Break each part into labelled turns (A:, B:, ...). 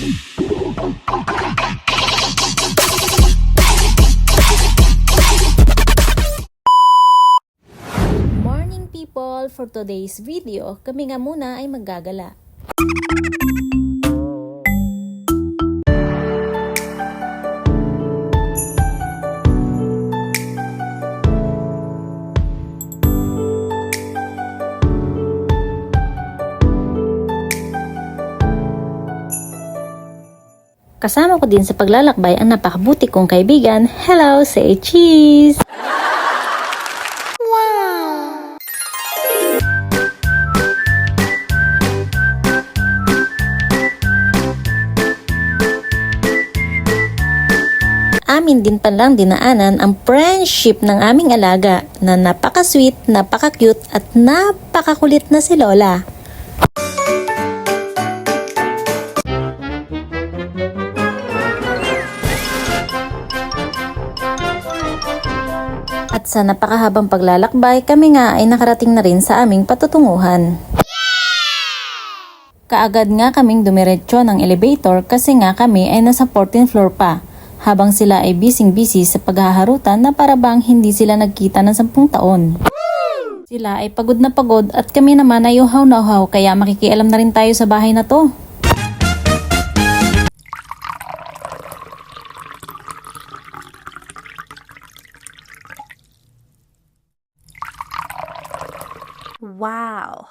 A: Morning people! For today's video, kami nga muna ay maggagala. Kasama ko din sa paglalakbay ang napakabuti kong kaibigan. Hello, say cheese! Wow! Amin din palang dinaanan ang friendship ng aming alaga na napaka-sweet, napaka-cute at napakakulit na si Lola. At sa napakahabang paglalakbay, kami nga ay nakarating na rin sa aming patutunguhan. Kaagad nga kaming dumiretso ng elevator kasi nga kami ay nasa 14th floor pa, habang sila ay busy sa paghaharutan na para bang hindi sila nagkita ng 10 taon. Sila ay pagod na pagod at kami naman ay uhaw na uhaw, kaya makikialam na rin tayo sa bahay na to. Wow!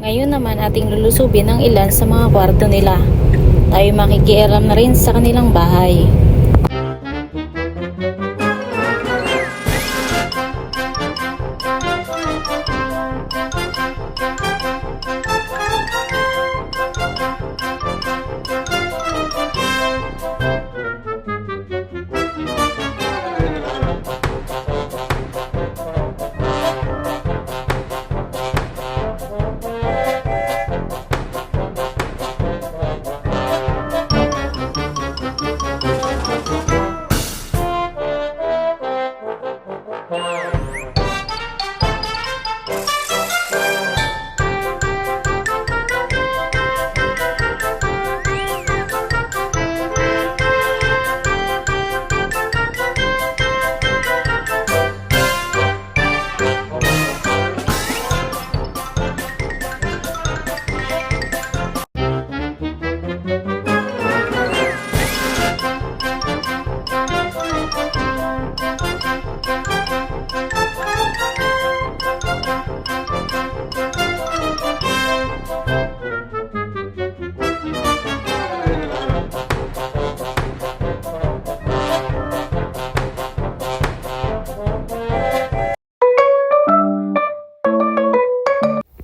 A: Ngayon naman ating lulusubin ang ilan sa mga kwarto nila. Tayo makikialam na rin sa kanilang bahay.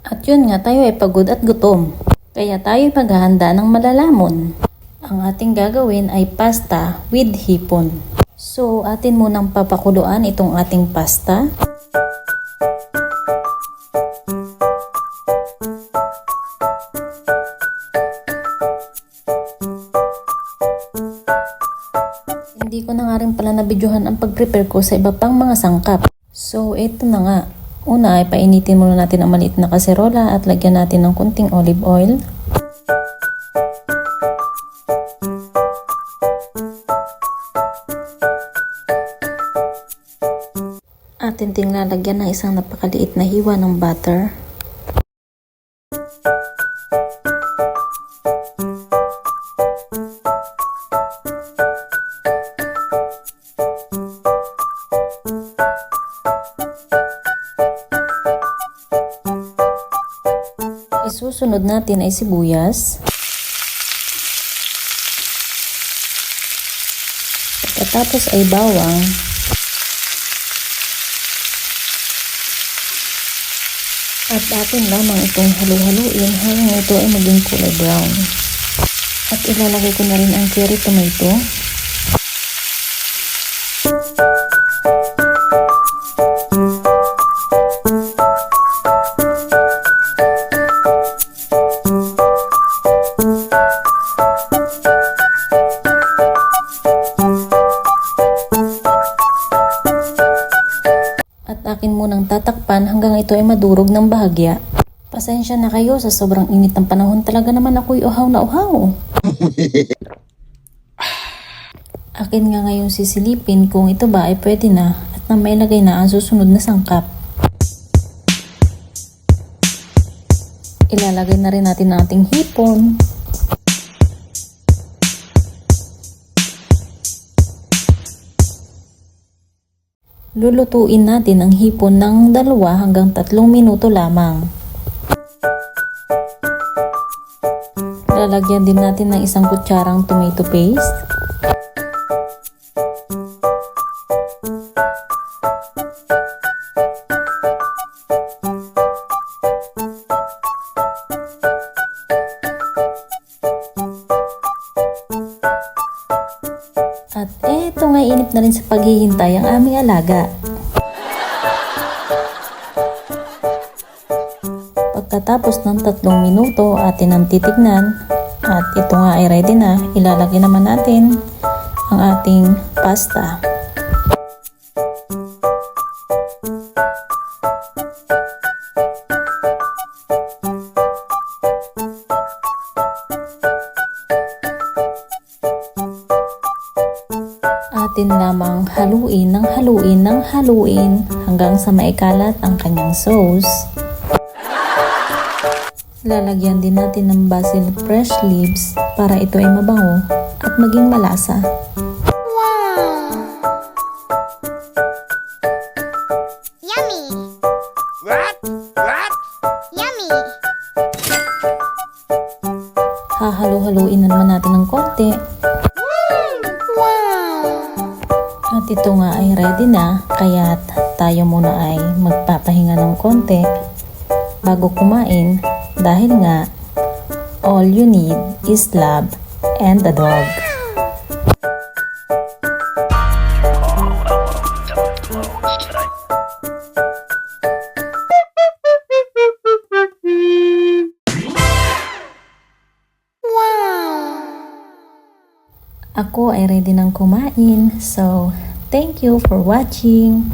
A: At yun nga, tayo ay pagod at gutom. Kaya tayo maghahanda ng malalamon. Ang ating gagawin ay pasta with hipon. So, atin munang papakuluan itong ating pasta. Hindi ko na nga rin pala nabidyohan ang pag-prepare ko sa iba pang mga sangkap. So, ito na nga. Una ay painitin muna natin ang maliit na kaserola at lagyan natin ng kunting olive oil. At ting lalagyan ng isang napakaliit na hiwa ng butter. Isusunod natin ay sibuyas. Pagkatapos ay bawang. At atin lamang itong halu-haluin hanggang ito ay maging kulay brown. At ilalagay ko na rin ang cherry tomato. At akin munang tatakpan hanggang ito ay madurog ng bahagya. Pasensya na kayo sa sobrang init ng panahon, talaga naman ako'y uhaw na uhaw. Akin nga ngayon sisilipin kung ito ba ay pwede na at na mailagay na ang susunod na sangkap. Ilalagay na rin natin ang ating hipon. Lulutuin natin ang hipon ng 2 hanggang 3 minuto lamang. Lalagyan din natin ng 1 kutsarang tomato paste. At eto nga, inip na rin sa paghihintay ang aming alaga. Pagkatapos ng 3 minuto, atin ang titignan. At ito nga ay ready na. Ilalagay naman natin ang ating pasta. Atin lamang haluin hanggang sa maikalat ang kanyang sauce. Lalagyan din natin ng basil fresh leaves para ito ay mabango at maging malasa.
B: Wow! Yummy! What? Yummy!
A: Hahalo-haluin na naman natin ng konti. At ito nga ay ready na, kaya tayo muna ay magpapahinga ng konti bago kumain dahil nga all you need is love and the dog. Ako ay ready nang kumain, so thank you for watching.